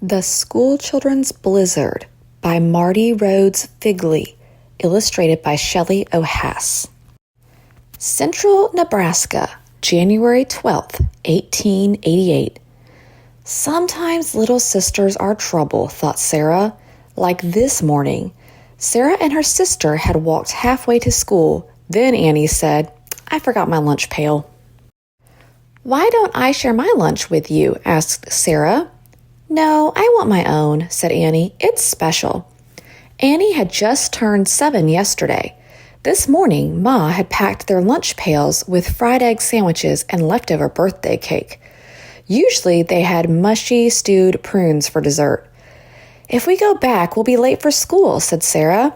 The Schoolchildren's Blizzard by Marty Rhodes Figley, illustrated by Shelley O'Hass. Central Nebraska, January 12th, 1888. Sometimes little sisters are trouble, thought Sarah. Like this morning. Sarah and her sister had walked halfway to school. Then Annie said, "I forgot my lunch pail." "Why don't I share my lunch with you?" asked Sarah. "No, I want my own," said Annie. "It's special." Annie had just turned 7 yesterday. This morning, Ma had packed their lunch pails with fried egg sandwiches and leftover birthday cake. Usually, they had mushy stewed prunes for dessert. "If we go back, we'll be late for school," said Sarah.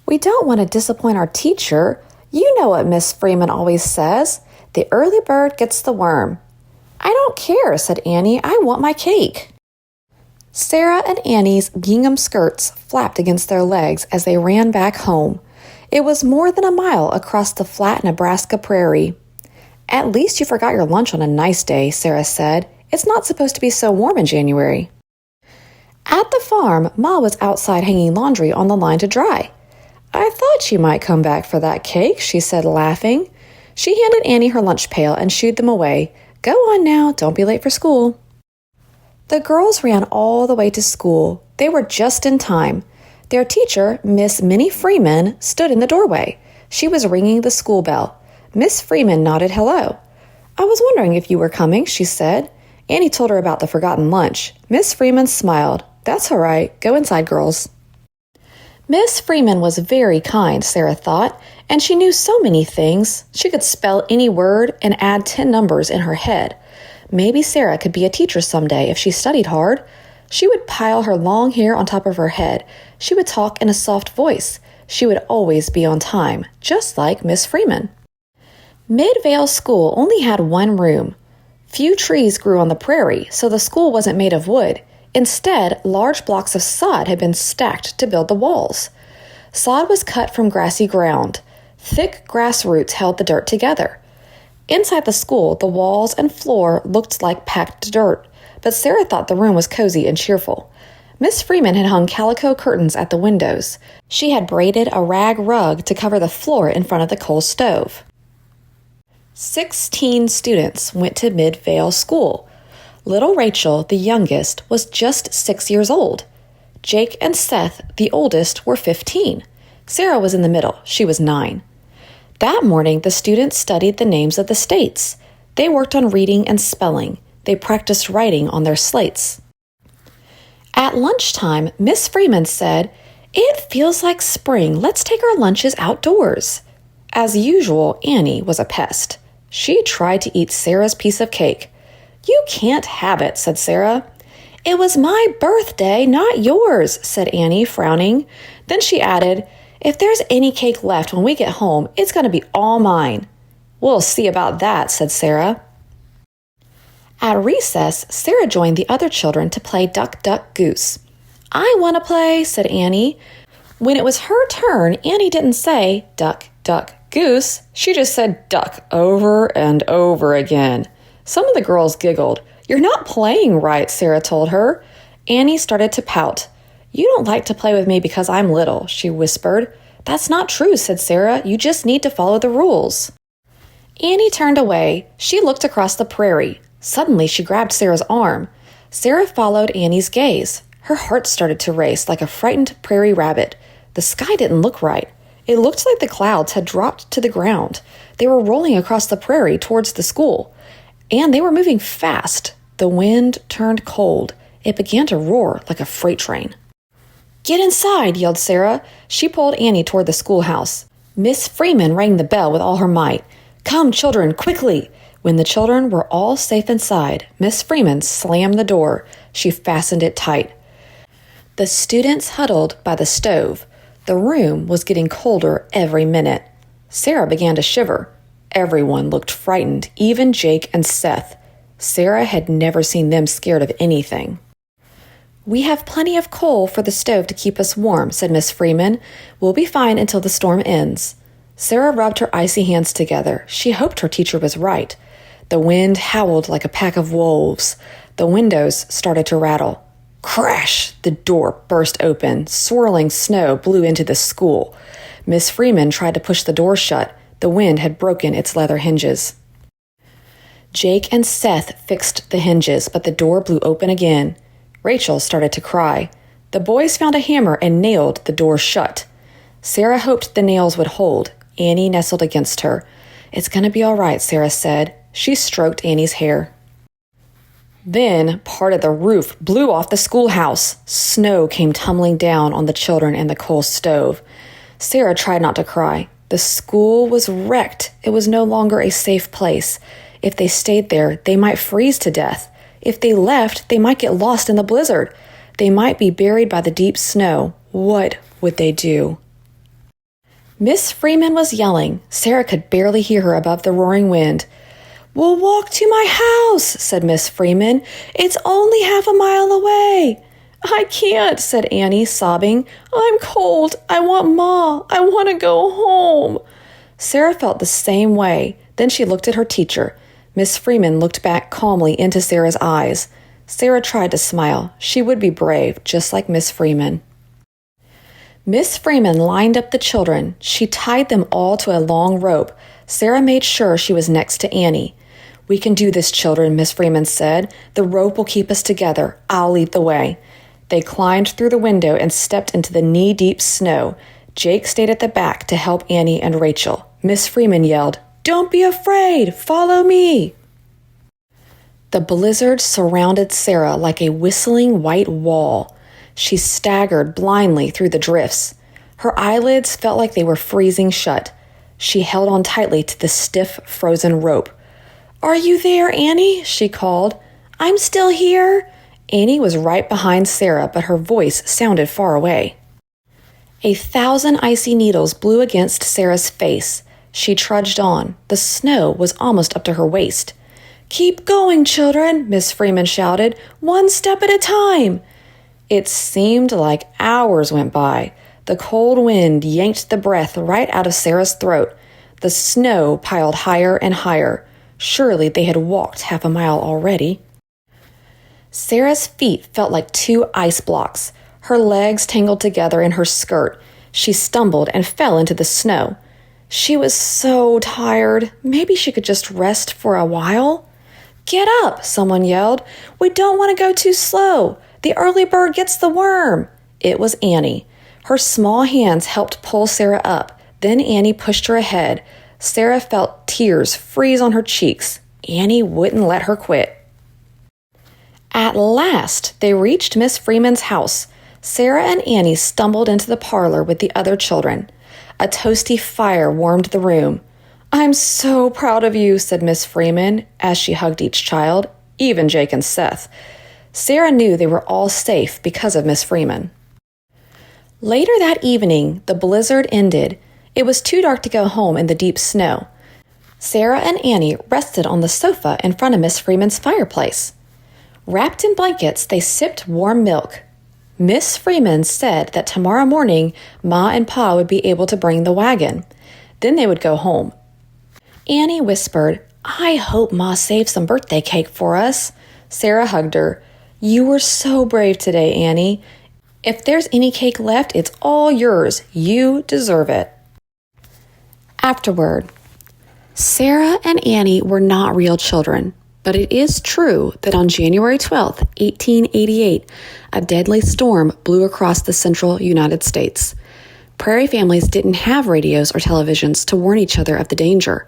"We don't want to disappoint our teacher. You know what Miss Freeman always says, the early bird gets the worm." "I don't care," said Annie. "I want my cake." Sarah and Annie's gingham skirts flapped against their legs as they ran back home. It was more than a mile across the flat Nebraska prairie. "At least you forgot your lunch on a nice day," Sarah said. "It's not supposed to be so warm in January." At the farm, Ma was outside hanging laundry on the line to dry. "I thought you might come back for that cake," she said, laughing. She handed Annie her lunch pail and shooed them away. "Go on now, don't be late for school." The girls ran all the way to school. They were just in time. Their teacher, Miss Minnie Freeman, stood in the doorway. She was ringing the school bell. Miss Freeman nodded hello. "I was wondering if you were coming," she said. Annie told her about the forgotten lunch. Miss Freeman smiled. "That's all right. Go inside, girls." Miss Freeman was very kind, Sarah thought, and she knew so many things. She could spell any word and add 10 numbers in her head. Maybe Sarah could be a teacher someday if she studied hard. She would pile her long hair on top of her head. She would talk in a soft voice. She would always be on time, just like Miss Freeman. Midvale School only had one room. Few trees grew on the prairie, so the school wasn't made of wood. Instead, large blocks of sod had been stacked to build the walls. Sod was cut from grassy ground. Thick grass roots held the dirt together. Inside the school, the walls and floor looked like packed dirt, but Sarah thought the room was cozy and cheerful. Miss Freeman had hung calico curtains at the windows. She had braided a rag rug to cover the floor in front of the coal stove. 16 students went to Midvale School. Little Rachel, the youngest, was just 6 years old. Jake and Seth, the oldest, were 15. Sarah was in the middle. She was 9. That morning, the students studied the names of the states. They worked on reading and spelling. They practiced writing on their slates. At lunchtime, Miss Freeman said, "It feels like spring. Let's take our lunches outdoors." As usual, Annie was a pest. She tried to eat Sarah's piece of cake. "You can't have it," said Sarah. "It was my birthday, not yours," said Annie, frowning. Then she added, "If there's any cake left when we get home, it's going to be all mine." "We'll see about that," said Sarah. At recess, Sarah joined the other children to play Duck, Duck, Goose. "I want to play," said Annie. When it was her turn, Annie didn't say, "Duck, Duck, Goose." She just said "duck" over and over again. Some of the girls giggled. "You're not playing right," Sarah told her. Annie started to pout. "You don't like to play with me because I'm little," she whispered. "That's not true," said Sarah. "You just need to follow the rules." Annie turned away. She looked across the prairie. Suddenly, she grabbed Sarah's arm. Sarah followed Annie's gaze. Her heart started to race like a frightened prairie rabbit. The sky didn't look right. It looked like the clouds had dropped to the ground. They were rolling across the prairie towards the school. And they were moving fast. The wind turned cold. It began to roar like a freight train. "Get inside," yelled Sarah. She pulled Annie toward the schoolhouse. Miss Freeman rang the bell with all her might. "Come, children, quickly!" When the children were all safe inside, Miss Freeman slammed the door. She fastened it tight. The students huddled by the stove. The room was getting colder every minute. Sarah began to shiver. Everyone looked frightened, even Jake and Seth. Sarah had never seen them scared of anything. "We have plenty of coal for the stove to keep us warm," said Miss Freeman. "We'll be fine until the storm ends." Sarah rubbed her icy hands together. She hoped her teacher was right. The wind howled like a pack of wolves. The windows started to rattle. Crash! The door burst open. Swirling snow blew into the school. Miss Freeman tried to push the door shut. The wind had broken its leather hinges. Jake and Seth fixed the hinges, but the door blew open again. Rachel started to cry. The boys found a hammer and nailed the door shut. Sarah hoped the nails would hold. Annie nestled against her. "It's going to be all right," Sarah said. She stroked Annie's hair. Then part of the roof blew off the schoolhouse. Snow came tumbling down on the children and the coal stove. Sarah tried not to cry. The school was wrecked. It was no longer a safe place. If they stayed there, they might freeze to death. If they left, they might get lost in the blizzard. They might be buried by the deep snow. What would they do? Miss Freeman was yelling. Sarah could barely hear her above the roaring wind. "We'll walk to my house," said Miss Freeman. "It's only half a mile away." "I can't," said Annie, sobbing. "I'm cold. I want Ma. I want to go home." Sarah felt the same way. Then she looked at her teacher. Miss Freeman looked back calmly into Sarah's eyes. Sarah tried to smile. She would be brave, just like Miss Freeman. Miss Freeman lined up the children. She tied them all to a long rope. Sarah made sure she was next to Annie. "We can do this, children," Miss Freeman said. "The rope will keep us together. I'll lead the way." They climbed through the window and stepped into the knee-deep snow. Jake stayed at the back to help Annie and Rachel. Miss Freeman yelled, "Don't be afraid! Follow me!" The blizzard surrounded Sarah like a whistling white wall. She staggered blindly through the drifts. Her eyelids felt like they were freezing shut. She held on tightly to the stiff, frozen rope. "Are you there, Annie?" she called. "I'm still here." Annie was right behind Sarah, but her voice sounded far away. 1,000 icy needles blew against Sarah's face. She trudged on. The snow was almost up to her waist. "Keep going, children," Miss Freeman shouted. "One step at a time." It seemed like hours went by. The cold wind yanked the breath right out of Sarah's throat. The snow piled higher and higher. Surely they had walked half a mile already. Sarah's feet felt like 2 ice blocks. Her legs tangled together in her skirt. She stumbled and fell into the snow. She was so tired. Maybe she could just rest for a while. "Get up," someone yelled. "We don't want to go too slow. The early bird gets the worm." It was Annie. Her small hands helped pull Sarah up. Then Annie pushed her ahead. Sarah felt tears freeze on her cheeks. Annie wouldn't let her quit. At last, they reached Miss Freeman's house. Sarah and Annie stumbled into the parlor with the other children. A toasty fire warmed the room. "I'm so proud of you," said Miss Freeman as she hugged each child, even Jake and Seth. Sarah knew they were all safe because of Miss Freeman. Later that evening, the blizzard ended. It was too dark to go home in the deep snow. Sarah and Annie rested on the sofa in front of Miss Freeman's fireplace. Wrapped in blankets, they sipped warm milk. Miss Freeman said that tomorrow morning, Ma and Pa would be able to bring the wagon. Then they would go home. Annie whispered, "I hope Ma saved some birthday cake for us." Sarah hugged her. "You were so brave today, Annie. If there's any cake left, it's all yours. You deserve it." Afterward, Sarah and Annie were not real children, but it is true that on January 12th, 1888, a deadly storm blew across the central United States. Prairie families didn't have radios or televisions to warn each other of the danger.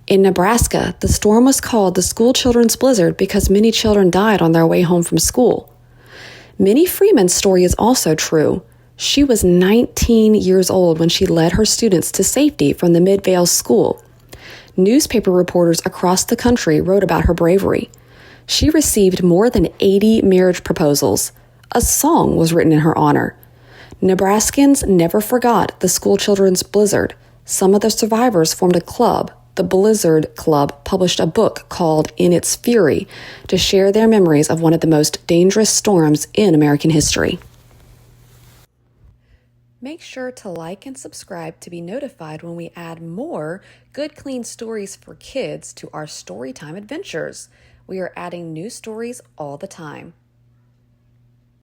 In Nebraska, the storm was called the Schoolchildren's blizzard because many children died on their way home from school. Minnie Freeman's story is also true. She was 19 years old when she led her students to safety from the Midvale School. Newspaper reporters across the country wrote about her bravery. She received more than 80 marriage proposals. A song was written in her honor. Nebraskans never forgot the Schoolchildren's blizzard. Some of the survivors formed a club. The Blizzard Club published a book called In Its Fury to share their memories of one of the most dangerous storms in American history. Make sure to like and subscribe to be notified when we add more good, clean stories for kids to our Storytime adventures. We are adding new stories all the time.